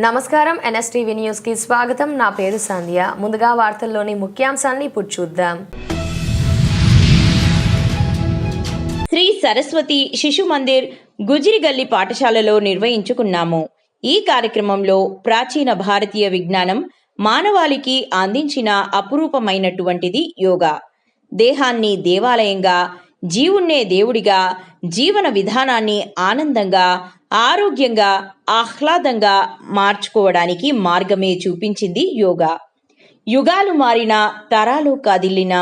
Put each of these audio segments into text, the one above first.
నమస్కారం NSTV news కి స్వాగతం. నా పేరు సంధ్య. ముందుగా వార్తల్లోని ముఖ్యాంశాలను ఇప్పుడు చూద్దాం. శ్రీ సరస్వతి శిశు మందిర్ గుజిరిగల్లి పాఠశాలలో నిర్వహించుకున్నాము. ఈ కార్యక్రమంలో ప్రాచీన భారతీయ విజ్ఞానం మానవాళికి అందించిన అపురూపమైనటువంటిది యోగా. దేహాన్ని దేవాలయంగా, జీవున్నే దేవుడిగా, జీవన విధానాన్ని ఆనందంగా, ఆరోగ్యంగా, ఆహ్లాదంగా మార్చుకోవడానికి మార్గమే చూపించింది యోగా. యుగాలు మారిన, తరాలు కదిలిన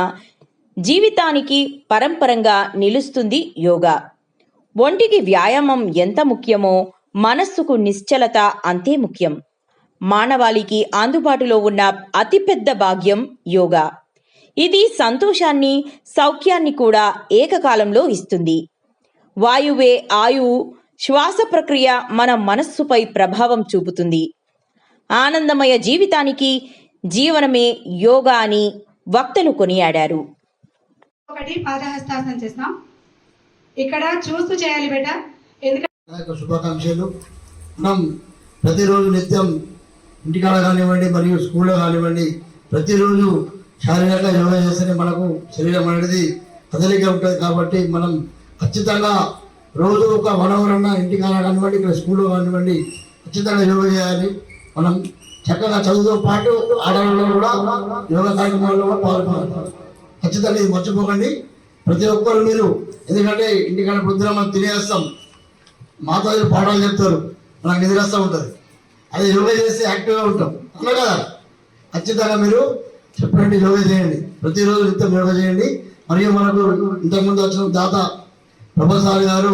జీవితానికి పరంపరంగా నిలుస్తుంది యోగా. ఒంటికి వ్యాయామం ఎంత ముఖ్యమో మనస్సుకు నిశ్చలత అంతే ముఖ్యం. మానవాళికి అందుబాటులో ఉన్న అతిపెద్ద భాగ్యం యోగా. ఇది సంతోషాన్ని, సౌఖ్యాన్ని కూడా ఏకకాలంలో ఇస్తుంది. వాయువే ఆయువు, శ్వాస ప్రక్రియ మన మనస్సుపై ప్రభావం చూపుతుంది. ఆనందమయ జీవితానికి జీవనమే యోగా అని వక్తలు కొనియాడారు. ఒకటి పాదహస్తాసనం చేస్తాం. ఇక్కడ చూస్తూ చేయాలి బేట. ఎందుకంటే శుభాకాంక్షలు. మనం ప్రతిరోజు నిత్యం ఇంటికాడ కానివ్వండి మరియు స్కూల్లో కానివ్వండి ప్రతిరోజు శారీరక యోగా చేస్తేనే మనకు శరీరం అనేది కదలిక ఉంటుంది. కాబట్టి మనం ఖచ్చితంగా రోజు ఒక 1 అవర్ అన్న ఇంటికాడ కానివ్వండి ఇక్కడ స్కూల్లో కానివ్వండి ఖచ్చితంగా యోగా చేయాలి. మనం చక్కగా చదువుతో పాటు ఆడవాళ్ళు కూడా యోగా కార్యక్రమాల్లో పాల్గొనాలి. ఖచ్చితంగా ఇది మర్చిపోకండి ప్రతి ఒక్కరు మీరు. ఎందుకంటే ఇంటికాడ పొద్దున మనం తినేస్తాం, మాతాజీలు పాఠాలు చెప్తారు, మనకు నిద్రస్తూ ఉంటుంది. అదే యోగా చేస్తే యాక్టివ్గా ఉంటాం అన్నా కదా. ఖచ్చితంగా మీరు చెప్పండి, యోగా చేయండి. ప్రతిరోజు నిత్యం యోగా చేయండి. మరియు మనకు ఇంతకుముందు వచ్చిన దాత ప్రభాసారి గారు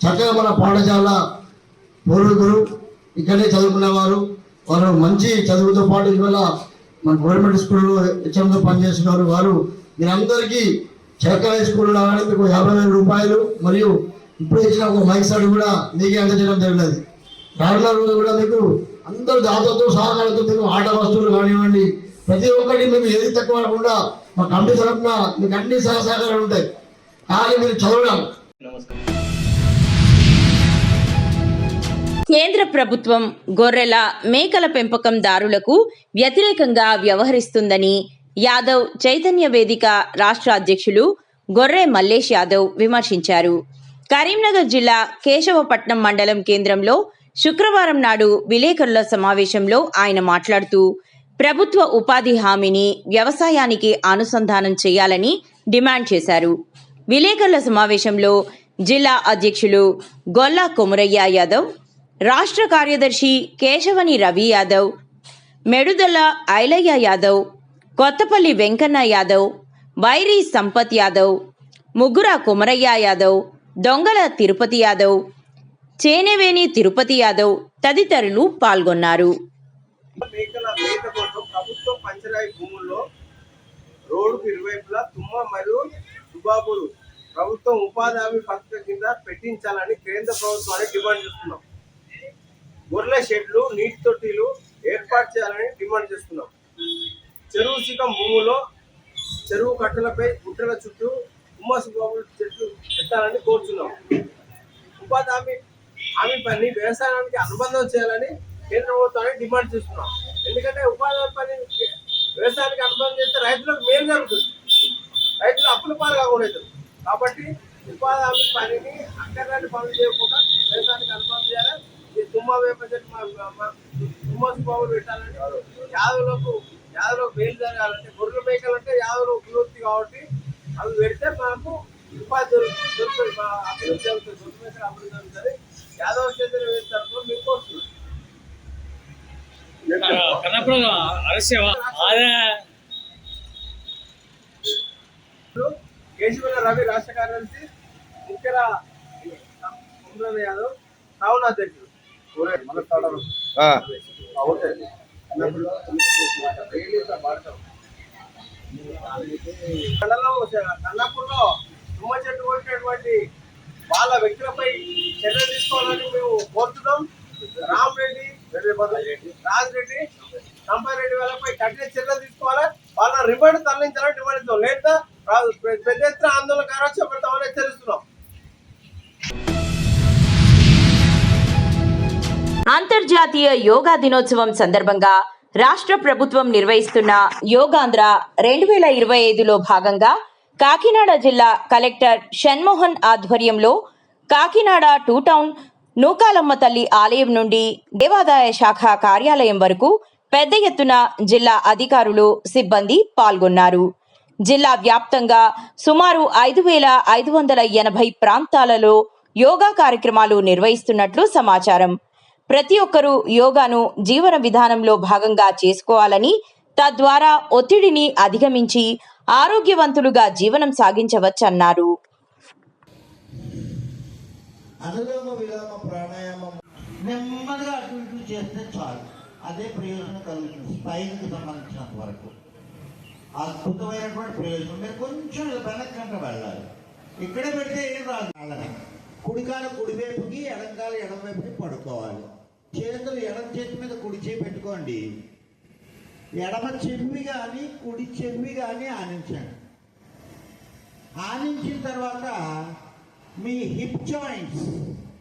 చక్కగా మన పాఠశాల పూర్వీకులు ఇక్కడే చదువుకునేవారు. వారు మంచి చదువుతో పాటు ఇవాళ మన గవర్నమెంట్ స్కూల్లో హెచ్ఎంగా పనిచేస్తున్నారు. వారు మీరందరికీ చక్కగా స్కూల్లో రావడానికి మీకు 50,000 రూపాయలు మరియు ఇప్పుడు ఇచ్చిన ఒక మైక్ సెట్ కూడా మీకే అందజేయడం జరిగినది. రానున్న రోజు కూడా మీకు అందరూ దాతతో సహకారంతో మీకు ఆట వస్తువులు కానివ్వండి ప్రతి ఒక్కటి మేము ఏది తక్కువ కాకుండా మా కమిటీ తరఫున మీకు అన్ని సహకారాలు ఉంటాయి. కానీ మీరు చదవడం. కేంద్ర ప్రభుత్వం గొర్రెల, మేకల పెంపకందారులకు వ్యతిరేకంగా వ్యవహరిస్తుందని యాదవ్ చైతన్య వేదిక రాష్ట్ర అధ్యక్షులు గొర్రె మల్లేష్ యాదవ్ విమర్శించారు. కరీంనగర్ జిల్లా కేశవపట్నం మండలం కేంద్రంలో శుక్రవారం నాడు విలేకరుల సమావేశంలో ఆయన మాట్లాడుతూ ప్రభుత్వ ఉపాధి హామీని వ్యవసాయానికి అనుసంధానం చేయాలని డిమాండ్ చేశారు. విలేకరుల సమావేశంలో జిల్లా అధ్యక్షులు గొల్లా కొమురయ్య యాదవ్, రాష్ట్ర కార్యదర్శి కేశవని రవి యాదవ్, మెడుదల ఐలయ్య యాదవ్, కొత్తపల్లి వెంకన్న యాదవ్, వైరి సంపత్ యాదవ్, ముగ్గుర కొమరయ్య యాదవ్, దొంగల తిరుపతి యాదవ్, చేనేవేని తిరుపతి యాదవ్ తదితరులు పాల్గొన్నారు. మేకల మేత కోసం ప్రభుత్వ పంచరాయి భూముల్లో రోడ్డుకు ఇరువైపులా తుమ్మ మరియు దుబాబులు ప్రభుత్వం ఉపాధి హామీ పథకం కింద పెట్టించాలని కేంద్ర ప్రభుత్వాన్ని డిమాండ్ చేస్తున్నాం. గొర్రెల షెడ్లు, నీటి తొట్టిలు ఏర్పాటు చేయాలని డిమాండ్ చేస్తున్నాం. చెరువు శిఖం భూములో చెరువు కట్టలపై గుట్టల చుట్టూ తుమ్మ సుబాబులు చెట్లు పెట్టాలని కోరుతున్నాం. ఉపాధి హామీ పని వ్యవసాయానికి అనుబంధం చేయాలని కేంద్ర ప్రభుత్వాన్ని డిమాండ్ చేస్తున్నాం. ఎందుకంటే ఉపాధి పని వ్యవసాయానికి అనుబంధం చేస్తే రైతులకు మేలు జరుగుతుంది, రైతులు అప్పుల పాలు కాకుండా అవుతుంది. కాబట్టి ఉపాధి హామీ పనిని అక్కర్లాంటి పనులు చేయకుండా వ్యవసాయానికి అనుబంధం చేయాలి. ఈ తుమ్మ వేప చెట్టు తుమ్మ సుబాబులు పెట్టాలంటే యాదవులకు మేలు జరగాలంటే గొర్రెల మేకలంటే యాదవులకు వివృత్తి కాబట్టి అవి పెడితే మనకు ఉపాధి దొరుకుతుంది, అభివృద్ధి జరుగుతుంది, గొర్రెల మేకలు అభివృద్ధి జరుగుతుంది. యాదవ క్షేత్రం తరఫున మీకు కోరుతున్నాం. కేశవని రవి రాష్ట్ర కార్యదర్శి, ముఖ్య యాదవ్ టౌన్ అధ్యక్షుడు. కన్నాపూర్లో తుమ్మ చెట్టు కొట్టినటువంటి వాళ్ళ వ్యక్తులపై చర్యలు తీసుకోవాలని మేము కోరుతున్నాం. రామరెడ్డి, రాజిరెడ్డి, సంపారెడ్డి వాళ్ళపై కఠిన చర్యలు తీసుకోవాలా, వాళ్ళ రిమాండ్ తరలించాలని డిమాండ్ ఇస్తాం. లేదా పెద్ద ఎత్తున ఆందోళన కార్యక్రమం చేపడతామని హెచ్చరిస్తున్నాం. అంతర్జాతీయ యోగా దినోత్సవం సందర్భంగా రాష్ట్ర ప్రభుత్వం నిర్వహిస్తున్న యోగాంధ్ర 2025లో భాగంగా కాకినాడ జిల్లా కలెక్టర్ షణ్మోహన్ ఆధ్వర్యంలో కాకినాడ 2 టౌన్ నూకాలమ్మ తల్లి ఆలయం నుండి దేవాదాయ శాఖ కార్యాలయం వరకు పెద్ద ఎత్తున జిల్లా అధికారులు సిబ్బంది పాల్గొన్నారు. జిల్లా వ్యాప్తంగా సుమారు 5,580 ప్రాంతాలలో యోగా కార్యక్రమాలు నిర్వహిస్తున్నట్లు సమాచారం. ప్రతి ఒక్కరూ యోగాను జీవన విధానంలో భాగంగా చేసుకోవాలని, తద్వారా ఒత్తిడిని అధిగమించి ఆరోగ్యవంతులుగా జీవనం సాగించవచ్చన్నారు. అనులోమ విలోమ ప్రాణాయామం నెమ్మదిగా అటు ఇటు చేస్తే చాలు, అదే ప్రయోజనం కలుగుతుంది. స్పైన్కి సంబంధించినంత వరకు అద్భుతమైనటువంటి ప్రయోజనం. మీరు కొంచెం వెనక్కంట వెళ్ళాలి, ఇక్కడే పెడితే ఏం రాదు. అలానే కుడికాలు కుడివైపుకి, ఎడంకాలు ఎడమవైపుకి పడుకోవాలి. చేతులు ఎడమ చేతి మీద కుడి చేయి పెట్టుకోండి. ఎడమ చెవి కానీ కుడి చెవి కానీ ఆనించండి. ఆనించిన తర్వాత మీ హిప్ జాయింట్స్,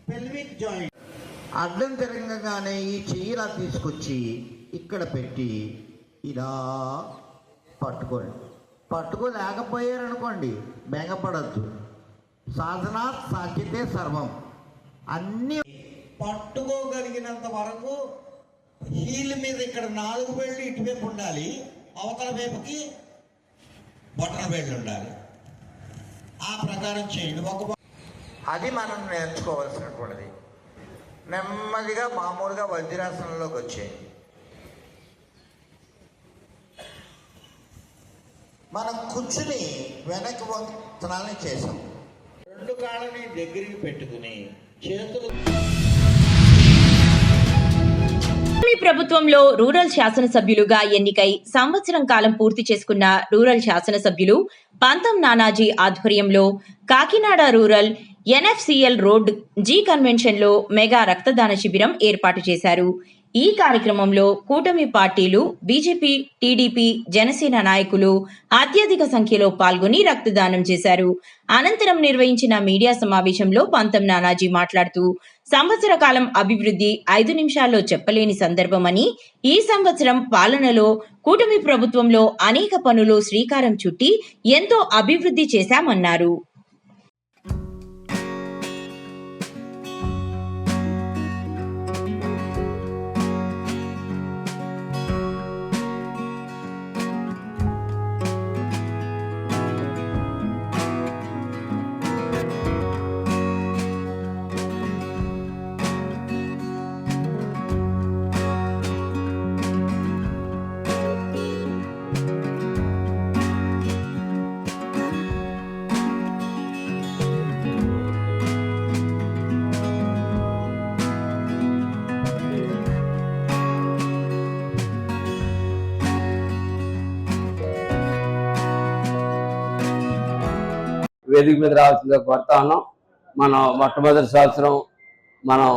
పెల్విక్ జాయింట్ అడ్డం తిరగగానే ఈ చెయ్యి ఇలా తీసుకొచ్చి ఇక్కడ పెట్టి ఇలా పట్టుకోండి. పట్టుకోలేకపోయారనుకోండి, బెంగపడద్దు. సాధనా సాధ్యతే సర్వం. అన్నీ పట్టుకోగలిగినంత వరకు హీల్ మీద ఇక్కడ 4 వేళ్ళు ఇటువైపు ఉండాలి, అవతల వైపుకి బొటన వేళ్ళు ఉండాలి. ఆ ప్రకారం చేయండి. అది మనం నేర్చుకోవాల్సినటువంటిది. నెమ్మదిగా మామూలుగా వజ్రాసనంలోకి వచ్చేయండి. మనం కూర్చుని వెనక్కి వంతనాలని చేసాం. 2 కాళ్ళని దగ్గరికి పెట్టుకుని చేతులు. ప్రభుత్వంలో రూరల్ శాసనసభ్యులుగా ఎన్నికై సంవత్సరం కాలం పూర్తి చేసుకున్న రూరల్ శాసనసభ్యులు పంతం నానాజీ ఆధ్వర్యంలో Kakinada rural NFCL road G convention లో మెగా రక్తదాన శిబిరం ఏర్పాటు చేశారు. ఈ కార్యక్రమంలో కూటమి పార్టీలు, బీజేపీ, టీడీపీ, జనసేన నాయకులు అత్యధిక సంఖ్యలో పాల్గొని రక్తదానం చేశారు. అనంతరం నిర్వహించిన మీడియా సమావేశంలో పంతం నానాజీ మాట్లాడుతూ, సంవత్సర కాలం అభివృద్ధి 5 నిమిషాల్లో చెప్పలేని సందర్భమని, ఈ సంవత్సరం పాలనలో కూటమి ప్రభుత్వంలో అనేక పనులు శ్రీకారం చుట్టి ఎంతో అభివృద్ధి చేశామన్నారు. వేదిక మీద రావాల్సిందిగా కోరుతా ఉన్నాం. మనం మొట్టమొదటి సంవత్సరం మనం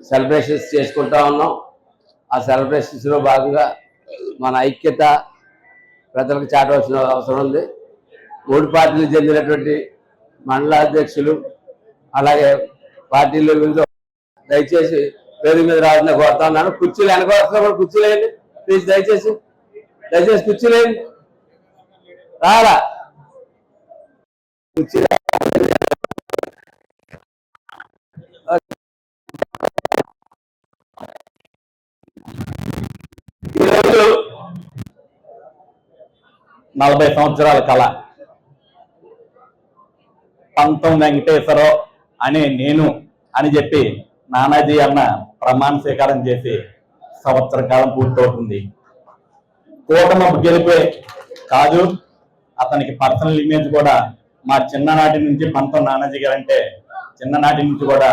సెలబ్రేషన్స్ చేసుకుంటా ఉన్నాం. ఆ సెలబ్రేషన్స్లో భాగంగా మన ఐక్యత ప్రజలకు చాటవలసిన అవసరం ఉంది. 3 పార్టీలకు చెందినటువంటి మండలాధ్యక్షులు, అలాగే పార్టీలు దయచేసి వేదిక మీద రావాల్సిందిగా కోరుతా ఉన్నాను. కుర్చీలు వెనకాల్సిన కూడా కుర్చీలు వేయండి ప్లీజ్. దయచేసి కుర్చీలు వేయండి. రాలా ఈరోజు 40 సంవత్సరాల కళ పంతం వెంకటేశ్వరరావు అనే నేను అని చెప్పి నానాజీ అన్న ప్రమాణ స్వీకారం చేసి సంవత్సర కాలం పూర్తవుతుంది. కూటమి గెలిపే కాదు, అతనికి పర్సనల్ ఇమేజ్ కూడా మా చిన్ననాటి నుంచి పంతం నానాజీ గారు అంటే చిన్ననాటి నుంచి కూడా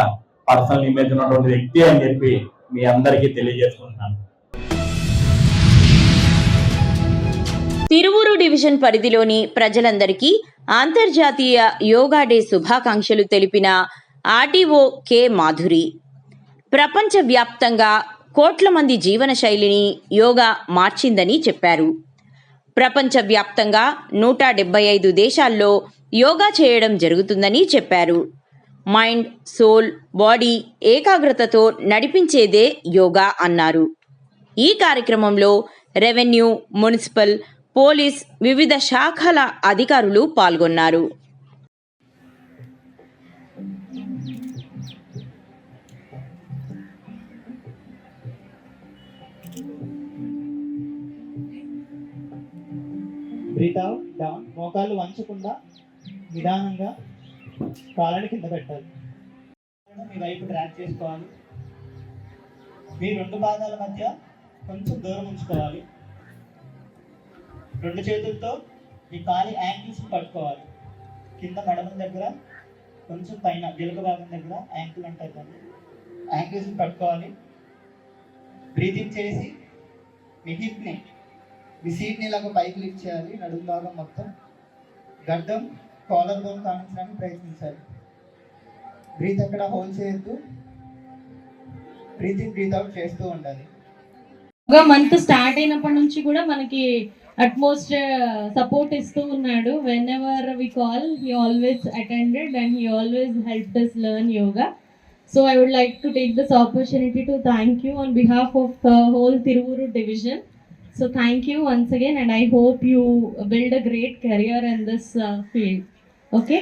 పర్సనల్ ఇమేజ్ ఉన్నటువంటి వ్యక్తి అని చెప్పి మీ అందరికీ తెలియజేసుకుంటున్నాను. తిరువూరు డివిజన్ పరిధిలోని ప్రజలందరికీ అంతర్జాతీయ యోగా డే శుభాకాంక్షలు తెలిపిన ఆర్డీఓ కె మాధురి. ప్రపంచవ్యాప్తంగా కోట్ల మంది జీవన శైలిని యోగా మార్చిందని చెప్పారు. ప్రపంచవ్యాప్తంగా 175 దేశాల్లో యోగా చేయడం జరుగుతుందని చెప్పారు. మైండ్, సోల్, బాడీ ఏకాగ్రతతో నడిపించేదే యోగా అన్నారు. ఈ కార్యక్రమంలో రెవెన్యూ, మున్సిపల్, పోలీస్, వివిధ శాఖల అధికారులు పాల్గొన్నారు. Breathe out, down. మోకాళ్ళు వంచకుండా నిదానంగా కాళ్ళని కింద పెట్టాలి. మీ వైపు ట్రాక్ చేసుకోవాలి. మీ రెండు పాదాల మధ్య కొంచెం దూరం ఉంచుకోవాలి. రెండు చేతులతో మీ కాలి యాంకిల్స్ పట్టుకోవాలి. కింద మడమ దగ్గర కొంచెం పైన గిలక భాగం దగ్గర యాంకిల్ ఉంటుంది దాన్ని యాంకిల్స్ పట్టుకోవాలి. బ్రీతింగ్ చేసి మీ హిప్ని, మీ సీట్ని ఇలాగ పైకి లిఫ్ట్ చేయాలి. నడుము భాగం మొత్తం గడ్డం, కాలర్ బోన్ కానించడానికి ప్రయత్నించాలి. బ్రీత్ ఎక్కడ హోల్డ్ చేయొద్దు. బ్రీత్ ఇన్, బ్రీత్ అవుట్ చేస్తూ ఉండాలి. మంత్ స్టార్ట్ అయినప్పటి నుంచి కూడా మనకి అట్మోస్ట్ సపోర్ట్ ఇస్తూ ఉన్నాడు. Whenever we call he always attended and he always helped us learn yoga. So I would like to take this opportunity to thank you on behalf of the whole Tiruvuru division. So thank you once again, and I hope you build a great career in this field. Okay?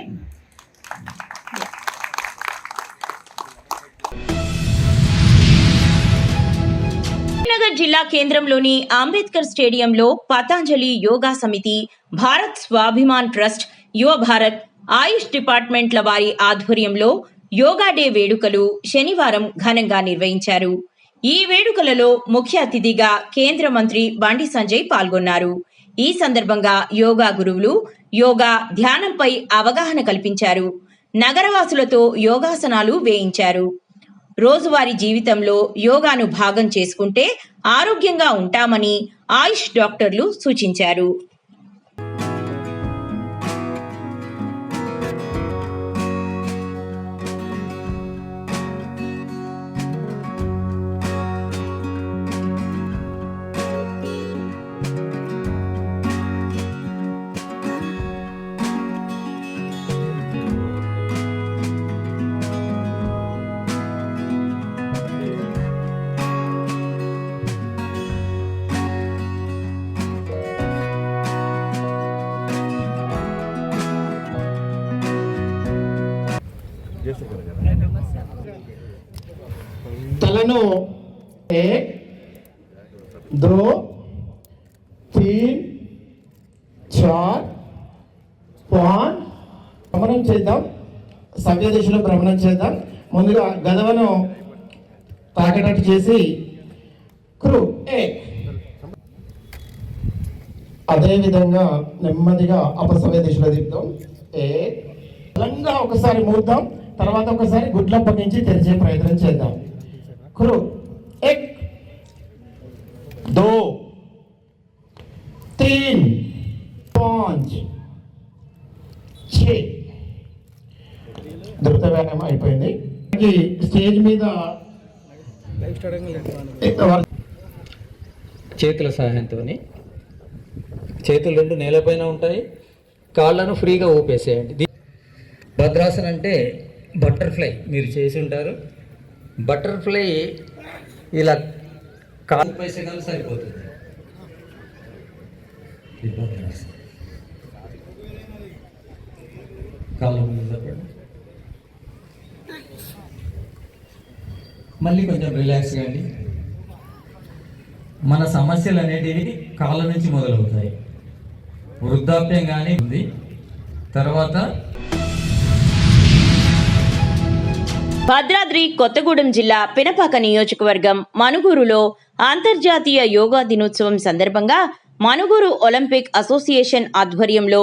Nagar జిల్లా కేంద్రంలోని అంబేద్కర్ స్టేడియంలో పతాంజలి యోగా సమితి, Bharat Swabhiman trust, యువ భారత్, ఆయుష్ డిపార్ట్మెంట్ల వారి ఆధ్వర్యంలో yoga day వేడుకలు శనివారం ఘనంగా నిర్వహించారు. ఈ వేడుకలలో ముఖ్య అతిథిగా కేంద్ర మంత్రి బండి సంజయ్ పాల్గొన్నారు. ఈ సందర్భంగా యోగా గురువులు యోగా, ధ్యానంపై అవగాహన కల్పించారు. నగరవాసులతో యోగాసనాలు వేయించారు. రోజువారీ జీవితంలో యోగాను భాగం చేసుకుంటే ఆరోగ్యంగా ఉంటామని ఆయుష్ డాక్టర్లు సూచించారు. తలను 1 2 3 4 5 భ్రమణం చేద్దాం. సవ్య దిశలో భ్రమణం చేద్దాం. ముందుగా గదవను తాకేటట్టు చేసి క్రూ 1. అదేవిధంగా నెమ్మదిగా అపసవ్య దిశలో తిప్పుదాం. 1. బలంగా ఒకసారి మూద్దాం. తర్వాత ఒకసారి గుడ్లప్పటి నుంచి తెరిచే ప్రయత్నం చేద్దాం. క్రూ 1 2 3 5 6. ద్రుత వ్యాయామం అయిపోయింది. స్టేజ్ మీద చేతుల సహాయంతో చేతులు రెండు నేలపైన ఉంటాయి. కాళ్ళను ఫ్రీగా ఊపేసేయండి. భద్రాసనం అంటే బటర్ఫ్లై మీరు చేసి ఉంటారు. బటర్ఫ్లై ఇలా కాలు 30 సెకండ్లు సరిపోతుంది. కాళ్ళు మళ్ళీ కొంచెం రిలాక్స్ కాండి. మన సమస్యలు అనేటివి కాళ్ళ నుంచి మొదలవుతాయి. వృద్ధాప్యం కానీ ఉంది. తర్వాత భద్రాద్రి కొత్తగూడెం జిల్లా పినపాక నియోజకవర్గం మనుగూరులో అంతర్జాతీయ యోగా దినోత్సవం సందర్భంగా మనుగూరు ఒలింపిక్ అసోసియేషన్ ఆధ్వర్యంలో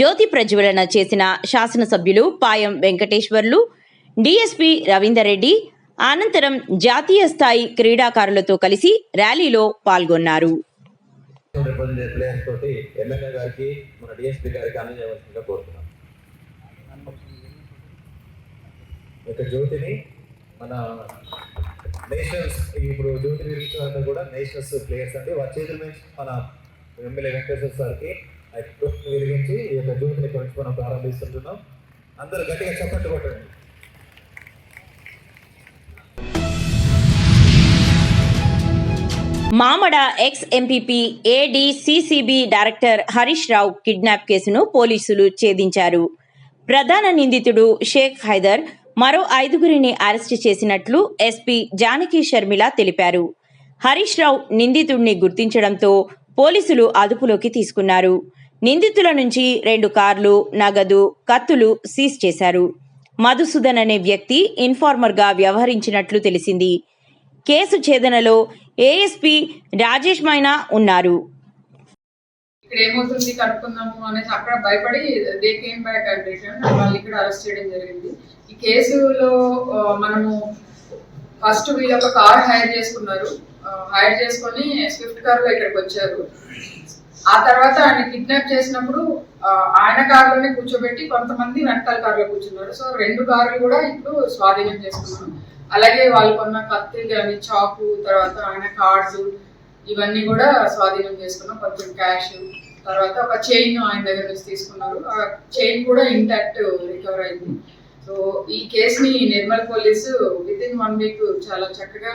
జ్యోతి ప్రజ్వలన చేసిన శాసనసభ్యులు పాయం వెంకటేశ్వర్లు, డిఎస్పీ రవీందర్ రెడ్డి అనంతరం జాతీయ స్థాయి క్రీడాకారులతో కలిసి ర్యాలీలో పాల్గొన్నారు. జ్యోతిని మన నేషనల్స్ ఇప్పుడు జ్యోతి నిర్మించాలంటే కూడా నేషనల్స్ ప్లేయర్స్ అండి. వారి చేతుల నుంచి మన ఎమ్మెల్యే వెంకటేశ్వర సార్కి జ్యోతిని వెలిగించి ఈ యొక్క జ్యోతిని కొంచెం మనం ప్రారంభిస్తుంటున్నాం. అందరూ గట్టిగా చప్పట్లు కొట్టండి. Mamada ex MPP ADCCB director Harish Rao kidnap కేసును పోలీసులు ఛేదించారు. ప్రధాన నిందితుడు షేక్ హైదర్ మరో 5గురిని అరెస్టు చేసినట్లు ఎస్పీ జానకి షర్మిల తెలిపారు. హరీష్ రావు నిందితుడిని గుర్తించడంతో పోలీసులు అదుపులోకి తీసుకున్నారు. నిందితుల నుంచి 2 కార్లు, నగదు, కత్తులు సీజ్ చేశారు. మధుసూదన్ అనే వ్యక్తి ఇన్ఫార్మర్గా వ్యవహరించినట్లు తెలిసింది. కేసు ఛేదనలో ఏఎస్పీ రాజేష్ మైనా ఉన్నారు. ఇక్కడ ఏమవుతుంది కనుక్కుందాము అనేసి అక్కడ భయపడి దే కేమ్ బ్యాక్ అడ్మిషన్ వాళ్ళు ఇక్కడ అరెస్ట్ చేయడం జరిగింది. ఈ కేసులో మనము ఫస్ట్ వీళ్ళు ఒక కార్ హైర్ చేసుకున్నారు. హైర్ చేసుకొని స్విఫ్ట్ కార్ లో ఇక్కడికి వచ్చారు. ఆ తర్వాత ఆయన కిడ్నాప్ చేసినప్పుడు ఆయన కారులోనే కూర్చోబెట్టి కొంతమంది వెనకాల కారులో కూర్చున్నారు. సో 2 కార్లు కూడా ఇప్పుడు స్వాధీనం చేసుకున్నాం. అలాగే వాళ్ళు కొన్న కత్తి కానీ, చాకు, తర్వాత ఆయన కార్డ్స్ ఇవన్నీ కూడా స్వాధీనం చేసుకున్నాం. కొంచెం క్యాష్, తర్వాత ఒక చైన్ ఆయన దగ్గర నుంచి తీసుకున్నారు. ఆ చైన్ కూడా ఇంటాక్ట్ రికవర్ అయింది. సో ఈ కేసుని నిర్మల్ పోలీసు వితిన్ 1 వీక్ చాలా చక్కగా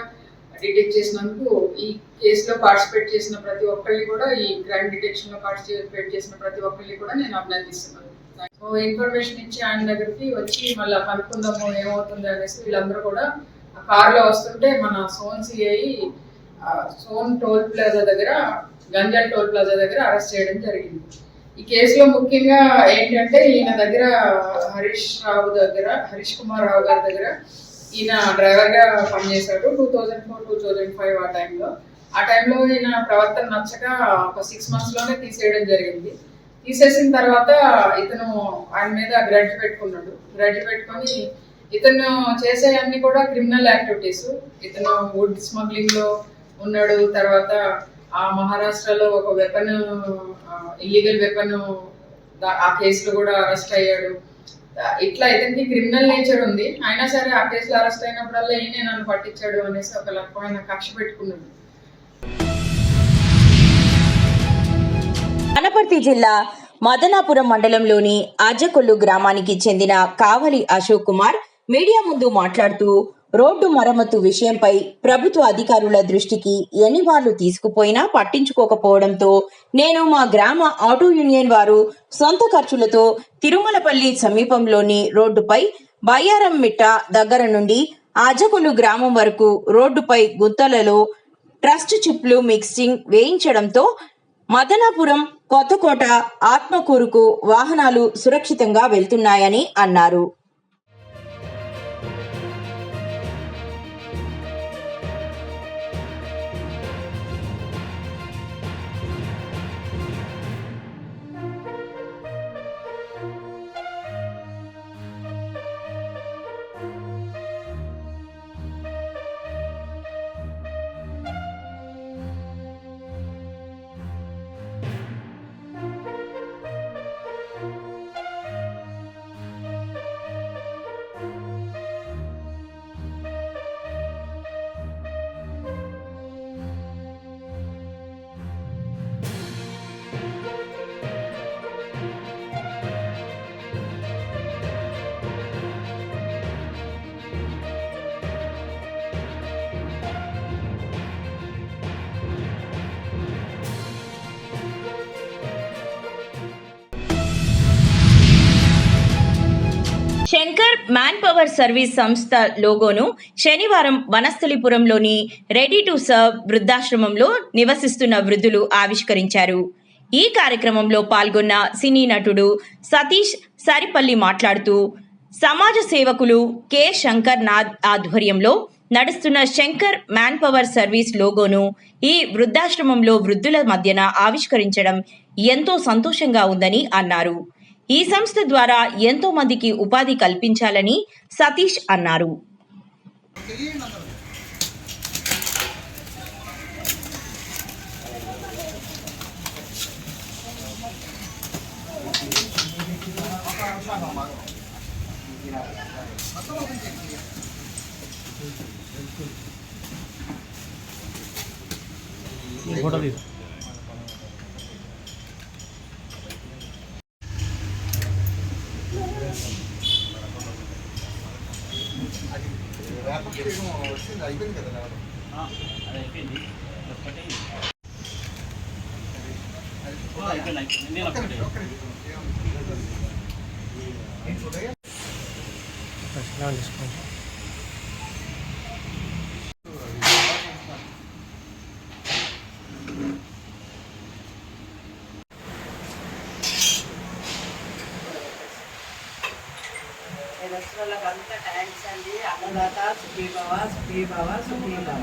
డిటెక్ట్ చేసినందుకు ఈ కేసులో పార్టిసిపేట్ చేసిన ప్రతి ఒక్కరిని కూడా, ఈ క్రైమ్ డిటెక్షన్ లో పార్టిసిపేట్ చేసిన ప్రతి ఒక్కరిని కూడా నేను అభినందిస్తున్నాను. సో ఇన్ఫర్మేషన్ ఇచ్చి ఆయన దగ్గరికి వచ్చి మళ్ళీ కనుక్కుందాము ఏమవుతుంది అనేసి వీళ్ళందరూ కూడా కారులో వస్తుంటే మన సోన్ సిఐ సోన్ టోల్ ప్లాజా దగ్గర, గంజాల్ టోల్ ప్లాజా దగ్గర అరెస్ట్ చేయడం జరిగింది. ఈ కేసులో ముఖ్యంగా ఏంటంటే ఈయన దగ్గర హరీష్ కుమార్ రావు గారి దగ్గర ఈయన డ్రైవర్ గా పనిచేశాడు 2004-2005 ఆ టైంలో ఈయన ప్రవర్తన నచ్చక ఒక 6 months లోనే తీసేయడం జరిగింది. తీసేసిన తర్వాత ఇతను ఆయన మీద గ్రడ్జ్ పెట్టుకొని ఇతను చేసే అన్ని కూడా క్రిమినల్ యాక్టివిటీస్. ఇతను వుడ్ స్మగ్లింగ్ లో ఉన్నాడు. తర్వాత ఆ మహారాష్ట్రలో ఒక వెపన్, ఇల్లీగల్ వెపన్, ఆ కేసులో కూడా అరెస్ట్ అయ్యాడు. ఇట్లా ఇతనికి క్రిమినల్ నేచర్ ఉంది. అయినా సరే ఆ కేసులో అరెస్ట్ అయినప్పుడల్లా ఈయనే నన్ను పట్టించాడు అనేసి ఒక రకమైన కక్ష పెట్టుకున్నాడు. వనపర్తి జిల్లా మదనాపురం మండలంలోని అజకొల్లు గ్రామానికి చెందిన కావలి అశోక్ కుమార్ మీడియా ముందు మాట్లాడుతూ రోడ్డు మరమ్మతు విషయంపై ప్రభుత్వ అధికారుల దృష్టికి ఎన్నిసార్లు తీసుకుపోయినా పట్టించుకోకపోవడంతో నేను మా గ్రామ ఆటో యూనియన్ వారు సొంత ఖర్చులతో తిరుమలపల్లి సమీపంలోని రోడ్డుపై బయ్యారం మిట్ట దగ్గర నుండి అజకొల్లు గ్రామం వరకు రోడ్డుపై గుంతలలో ట్రస్ట్ చిప్లు మిక్సింగ్ వేయించడంతో మదనాపురం, కొత్తకోట, ఆత్మకూరుకు వాహనాలు సురక్షితంగా వెళ్తున్నాయని అన్నారు. శంకర్ మ్యాన్ పవర్ సర్వీస్ సంస్థ లోగోను శనివారం వనస్థలిపురంలోని రెడీ టు సర్వ్ వృద్ధాశ్రమంలో నివసిస్తున్న వృద్ధులు ఆవిష్కరించారు. ఈ కార్యక్రమంలో పాల్గొన్న సినీ నటుడు సతీష్ సరిపల్లి మాట్లాడుతూ సమాజ సేవకులు కె శంకర్ నాథ్ ఆధ్వర్యంలో నడుస్తున్న శంకర్ మ్యాన్ పవర్ సర్వీస్ లోగోను ఈ వృద్ధాశ్రమంలో వృద్ధుల మధ్యన ఆవిష్కరించడం ఎంతో సంతోషంగా ఉందని అన్నారు. ఈ సంస్థ ద్వారా ఎంతో మందికి ఉపాధి కల్పించాలని సతీష్ అన్నారు. అయిపోయింది కదా. అంతా థ్యాంక్స్ అండి. అన్నదాత సుఖీభవ సుఖీభవ సుఖీభవ.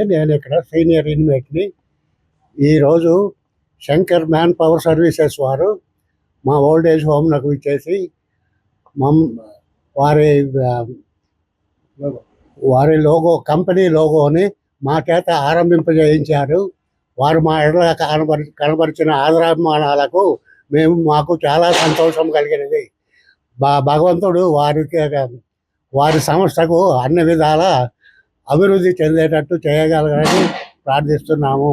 నేను ఇక్కడ సీనియర్ ఇన్మేట్ని. ఈరోజు శంకర్ మ్యాన్ పవర్ సర్వీసెస్ వారు మా ఓల్డ్ ఏజ్ హోమ్లకు ఇచ్చేసి వారి లోగో, కంపెనీ లోగోని మా చేత ఆరంభింపజేయించారు. వారు మా ఎడల కనబరిచిన ఆదరాభిమానాలకు మాకు చాలా సంతోషం కలిగినది. భగవంతుడు వారి సంస్థకు అన్ని విధాల అభివృద్ధి చెందేటట్టు చేయగలగని ప్రార్థిస్తున్నాము.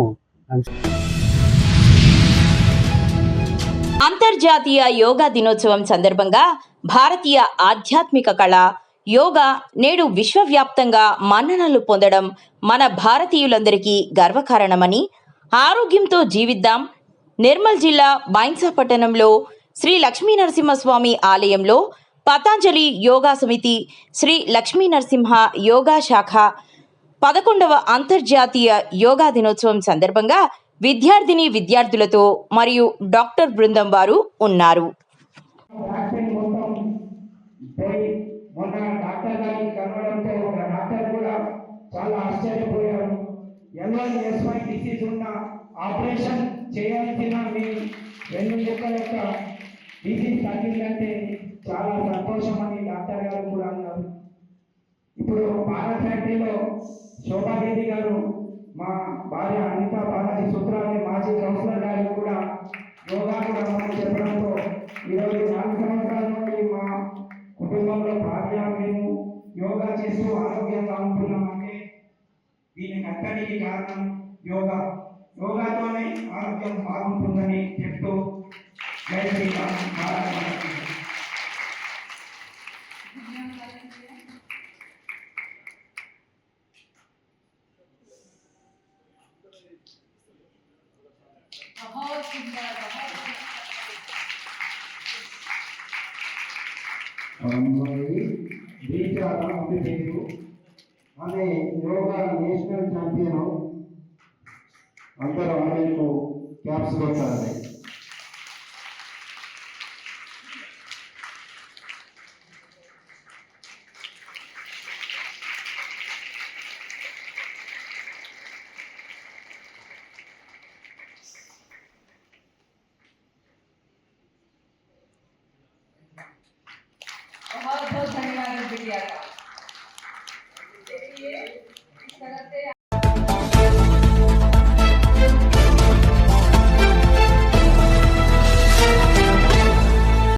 అంతర్జాతీయ యోగా దినోత్సవం సందర్భంగా భారతీయ ఆధ్యాత్మిక కళ యోగా నేడు విశ్వవ్యాప్తంగా మన్ననలు పొందడం మన భారతీయులందరికీ గర్వకారణమని, ఆరోగ్యంతో జీవిద్దాం నిర్మల్ జిల్లా బైన్సా పట్టణంలో శ్రీ లక్ష్మీనరసింహస్వామి ఆలయంలో పతాంజలి యోగా సమితి, శ్రీ లక్ష్మీనరసింహ యోగా శాఖ 11వ అంతర్జాతీయ యోగా దినోత్సవం సందర్భంగా విద్యార్థులతో మరియు డాక్టర్ బృందం వారు ఉన్నారు. మొన్న డాక్టర్ గారికి కలవడంతో ఒక డాక్టర్ కూడా చాలా ఆశ్చర్యపోయారు. L1SY డిసీజ్ ఉన్న ఆపరేషన్ చేయాల్సిన మీ వెన్నుముక్క యొక్క డిసీజ్ తగ్గిందంటే చాలా సంతోషం అని డాక్టర్ గారు కూడా అన్నారు. ఇప్పుడు భారత్ ఫ్యాక్టరీలో శోభాదేవి గారు, మా భార్య అనితా బాలాజీ సూత్రాలే మాజీ కౌన్సిలర్ గారికి కూడా యోగా కూడా మనం చెప్పడంతో ఈరోజు 4 సంవత్సరాల నుండి మా కుటుంబంలో భార్య మేము యోగా చేస్తూ ఆరోగ్యంగా ఉంటున్నామంటే దీనికి అంతటికి కారణం యోగాతోనే ఆరోగ్యం బాగుంటుందని చెప్తూ జై శ్రీరామ్. ఆమె యోగా నేషనల్ ఛాంపియన్. అందరూ ఆమెకు క్యాప్స్ కొట్టాలి. बहुत बहुत धन्यवाद बिटिया का.